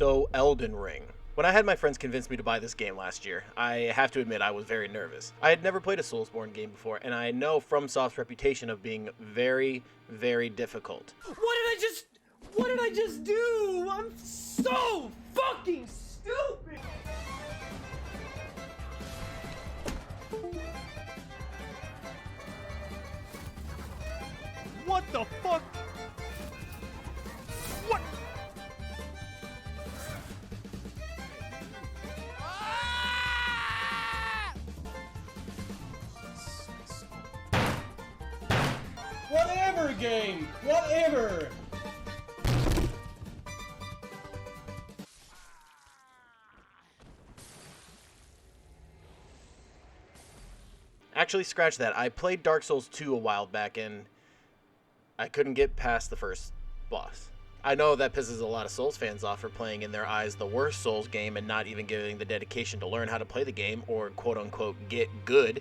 So, Elden Ring. When I had my friends convince me to buy this game last year, I have to admit I was very nervous. I had never played a SoulsBorne game before, and I know FromSoft's reputation of being very, very difficult. What did I just do? I'm so fucking stupid! What the fuck? What? Whatever, game! Whatever! Actually, scratch that. I played Dark Souls 2 a while back, and I couldn't get past the first boss. I know that pisses a lot of Souls fans off for playing, in their eyes, the worst Souls game and not even giving the dedication to learn how to play the game or quote-unquote get good.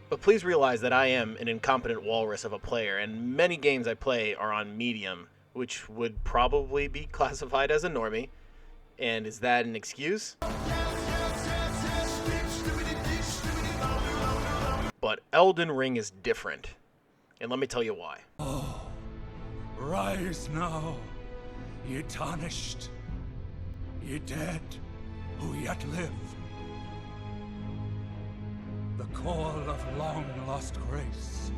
But please realize that I am an incompetent walrus of a player, and many games I play are on medium, which would probably be classified as a normie. And is that an excuse? But Elden Ring is different. And let me tell you why. Oh, rise now, ye tarnished, ye dead who yet live. The call of long-lost grace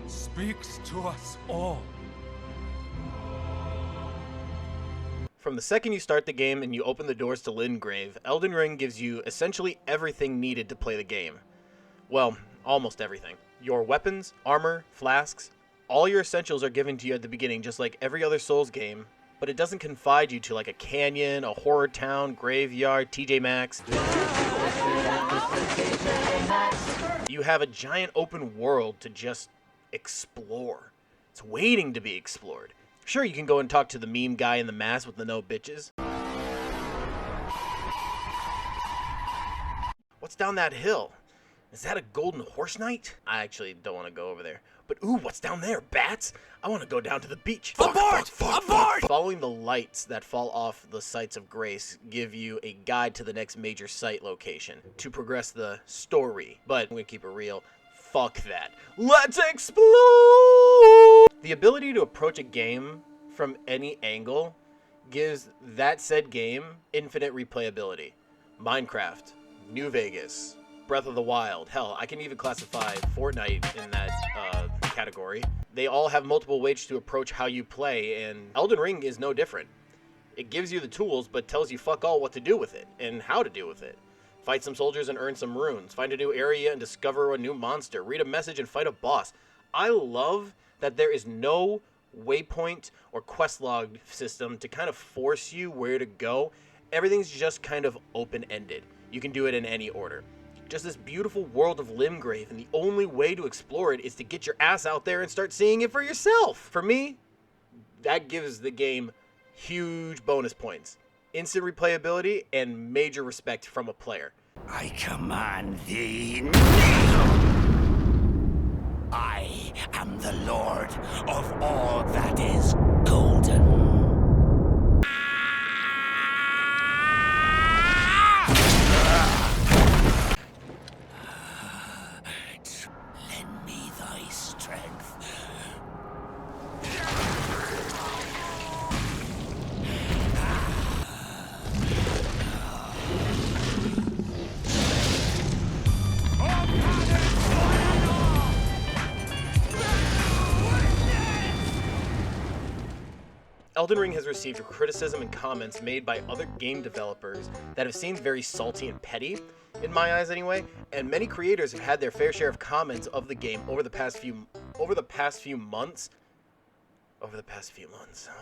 speaks to us all. From the second you start the game and you open the doors to Lingrave, Elden Ring gives you essentially everything needed to play the game. Well, almost everything. Your weapons, armor, flasks, all your essentials are given to you at the beginning just like every other Souls game, but it doesn't confine you to like a canyon, a horror town, graveyard, TJ Maxx. You have a giant open world to just explore. It's waiting to be explored. Sure, you can go and talk to the meme guy in the mask with the no bitches. What's down that hill? Is that a golden horse knight? I actually don't want to go over there. But ooh, what's down there? Bats? I want to go down to the beach. Abort! Abort! Following the lights that fall off the sites of grace give you a guide to the next major site location to progress the story. But I'm going to keep it real. Fuck that. Let's explore! The ability to approach a game from any angle gives that said game infinite replayability. Minecraft, New Vegas, Breath of the Wild. Hell, I can even classify Fortnite in that category. They all have multiple ways to approach how you play, and Elden Ring is no different. It gives you the tools, but tells you fuck all what to do with it, and how to deal with it. Fight some soldiers and earn some runes. Find a new area and discover a new monster. Read a message and fight a boss. I love that there is no waypoint or quest log system to kind of force you where to go. Everything's just kind of open-ended. You can do it in any order. Just this beautiful world of Limgrave, and the only way to explore it is to get your ass out there and start seeing it for yourself. For me, that gives the game huge bonus points, instant replayability, and major respect from a player. I command thee, kneel! I am the Lord of all that is golden. Lend me thy strength. Elden Ring has received criticism and comments made by other game developers that have seemed very salty and petty, in my eyes anyway, and many creators have had their fair share of comments of the game over the past few months. Oh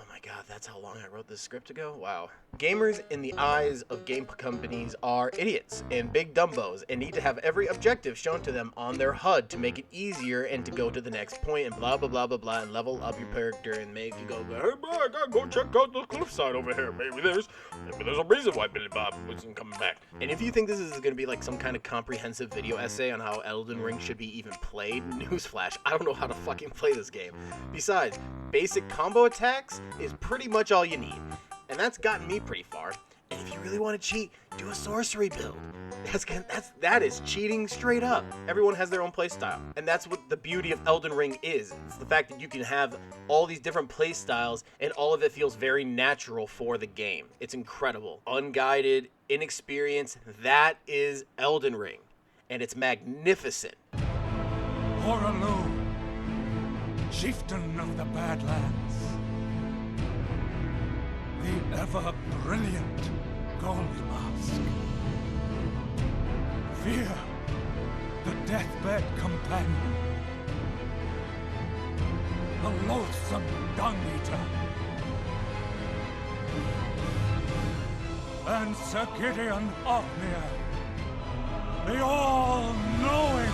my god, that's how long I wrote this script ago? Wow. Gamers in the eyes of game companies are idiots and big dumbos and need to have every objective shown to them on their HUD to make it easier and to go to the next point and blah blah blah blah blah and level up your character and make you go, hey bro, I gotta go check out the cliffside over here. Maybe there's a reason why Billy Bob wasn't coming back. And if you think this is gonna be like some kind of comprehensive video essay on how Elden Ring should be even played, newsflash, I don't know how to fucking play this game. Besides, basic combo attacks is pretty much all you need, and that's gotten me pretty far. And if you really want to cheat, do a sorcery build. That is cheating straight up. Everyone has their own playstyle. And that's what the beauty of Elden Ring is. It's the fact that you can have all these different playstyles and all of it feels very natural for the game. It's incredible. Unguided, inexperienced, that is Elden Ring. And it's magnificent. Horalu, chieftain of the Badlands, the ever-brilliant Gold Mask. Fear, the deathbed companion, the loathsome dung-eater, and Sir Gideon Ofnir, the all-knowing.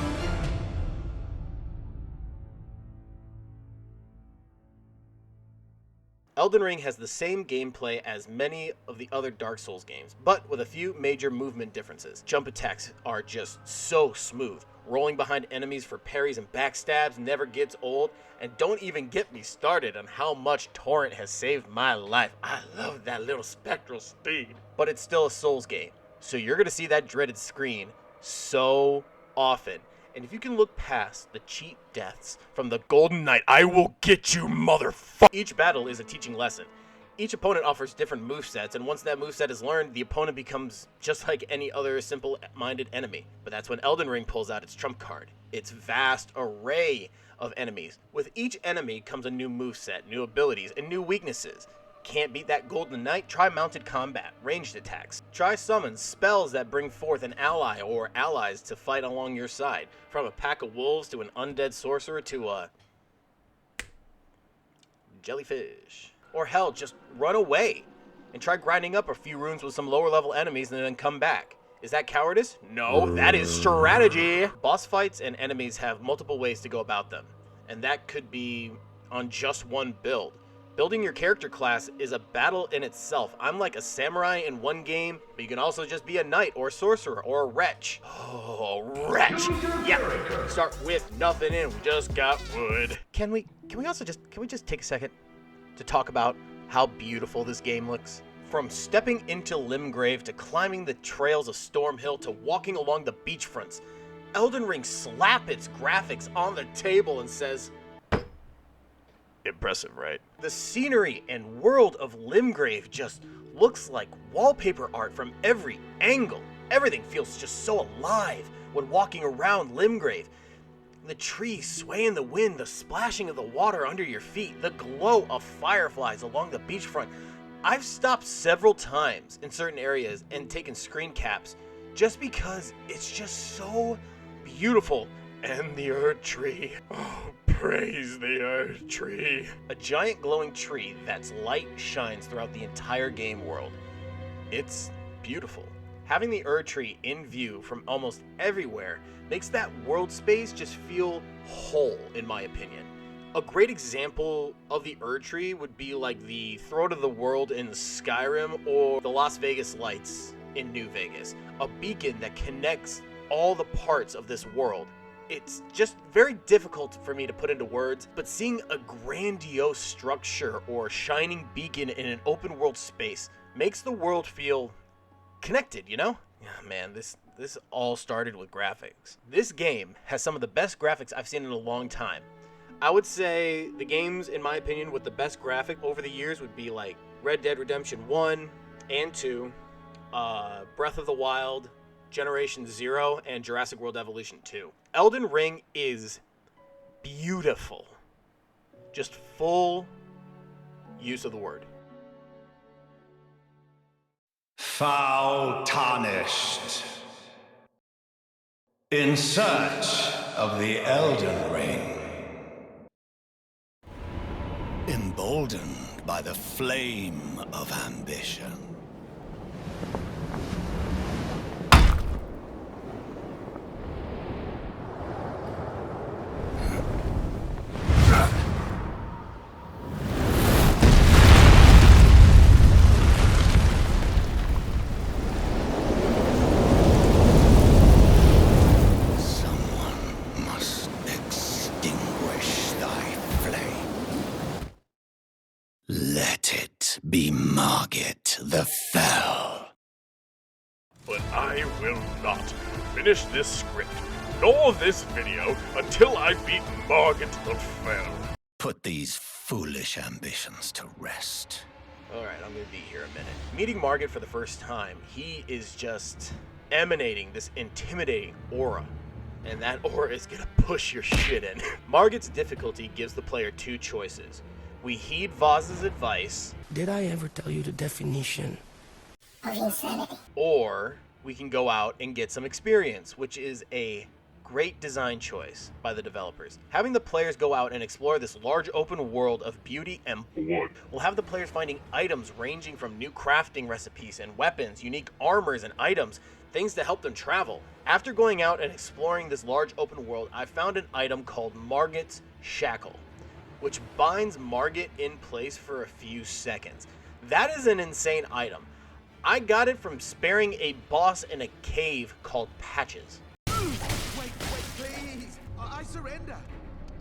Elden Ring has the same gameplay as many of the other Dark Souls games, but with a few major movement differences. Jump attacks are just so smooth. Rolling behind enemies for parries and backstabs never gets old, and don't even get me started on how much Torrent has saved my life. I love that little spectral steed. But it's still a Souls game, so you're gonna see that dreaded screen so often. And if you can look past the cheap deaths from the Golden Knight, I will get you, motherfucker! Each battle is a teaching lesson. Each opponent offers different movesets, and once that moveset is learned, the opponent becomes just like any other simple-minded enemy. But that's when Elden Ring pulls out its trump card. Its vast array of enemies. With each enemy comes a new moveset, new abilities, and new weaknesses. Can't beat that Golden Knight? Try mounted combat, ranged attacks. Try summons, spells that bring forth an ally or allies to fight along your side. From a pack of wolves to an undead sorcerer to a jellyfish. Or hell, just run away and try grinding up a few runes with some lower level enemies and then come back. Is that cowardice? No, that is strategy. Boss fights and enemies have multiple ways to go about them, and that could be on just one build. Building your character class is a battle in itself. I'm like a samurai in one game, but you can also just be a knight or a sorcerer or a wretch. Oh, wretch! Yeah, start with nothing and we just got wood. Can we just take a second to talk about how beautiful this game looks? From stepping into Limgrave to climbing the trails of Stormhill to walking along the beachfronts, Elden Ring slaps its graphics on the table and says, impressive, right? The scenery and world of Limgrave just looks like wallpaper art from every angle. Everything feels just so alive when walking around Limgrave. The trees sway in the wind, the splashing of the water under your feet, the glow of fireflies along the beachfront. I've stopped several times in certain areas and taken screen caps just because it's just so beautiful. And the Erd Tree. Oh, praise the Erd Tree. A giant glowing tree that's light shines throughout the entire game world. It's beautiful. Having the Erd Tree in view from almost everywhere makes that world space just feel whole, in my opinion. A great example of the Erd Tree would be like the Throat of the World in Skyrim or the Las Vegas Lights in New Vegas. A beacon that connects all the parts of this world. It's just very difficult for me to put into words, but seeing a grandiose structure or shining beacon in an open world space makes the world feel connected, you know? Yeah, man, this all started with graphics. This game has some of the best graphics I've seen in a long time. I would say the games, in my opinion, with the best graphic over the years would be like Red Dead Redemption 1 and 2, Breath of the Wild, Generation 0, and Jurassic World Evolution 2. Elden Ring is beautiful. Just full use of the word. Foul tarnished. In search of the Elden Ring. Emboldened by the flame of ambition. Let it be Margit the Fell. But I will not finish this script, nor this video, until I beat Margit the Fell. Put these foolish ambitions to rest. Alright, I'm gonna be here a minute. Meeting Margit for the first time, he is just emanating this intimidating aura. And that aura is gonna push your shit in. Margit's difficulty gives the player two choices. We heed Vaz's advice. Did I ever tell you the definition of insanity? Or we can go out and get some experience, which is a great design choice by the developers. Having the players go out and explore this large open world of beauty and blood will have the players finding items ranging from new crafting recipes and weapons, unique armors and items, things to help them travel. After going out and exploring this large open world, I found an item called Margit's Shackle, which binds Margit in place for a few seconds. That is an insane item. I got it from sparing a boss in a cave called Patches. Wait, please! I surrender!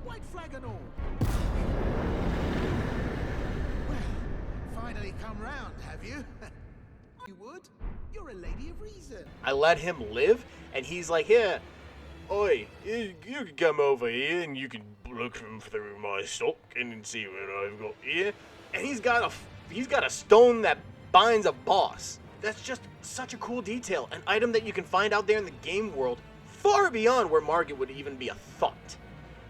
White flag and all! Well, finally come round, have you? You would? You're a lady of reason. I let him live, and he's like, yeah, oi, you can come over here and you can look through my stock and see what I've got here. And he's got a stone that binds a boss. That's just such a cool detail, an item that you can find out there in the game world far beyond where Margit would even be a thought.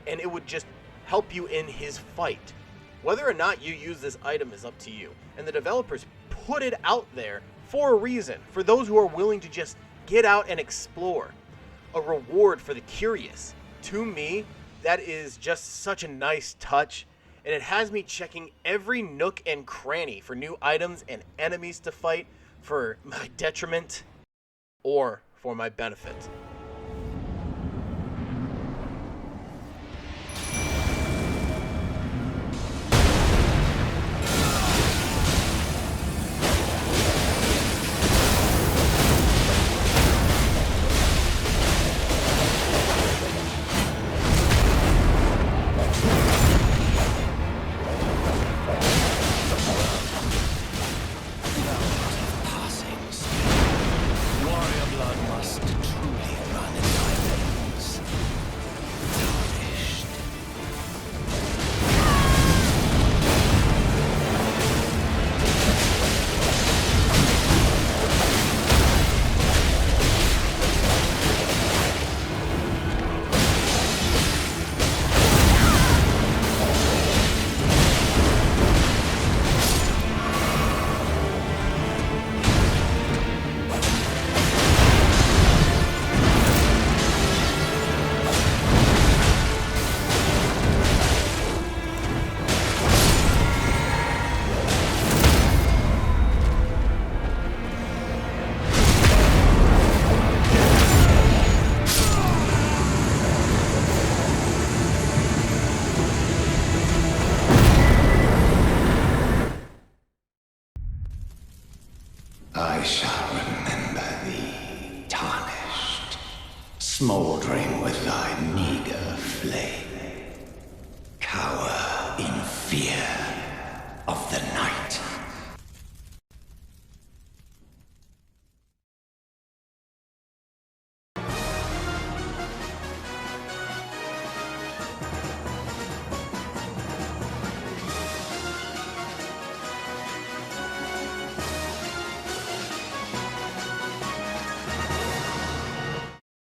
And it would just help you in his fight. Whether or not you use this item is up to you. And the developers put it out there for a reason, for those who are willing to just get out and explore. A reward for the curious. To me, that is just such a nice touch, and it has me checking every nook and cranny for new items and enemies to fight for my detriment or for my benefit. Warrior blood must truly run in my veins. Tarnished. I shall remember thee, tarnished, smouldering with thy meager flame.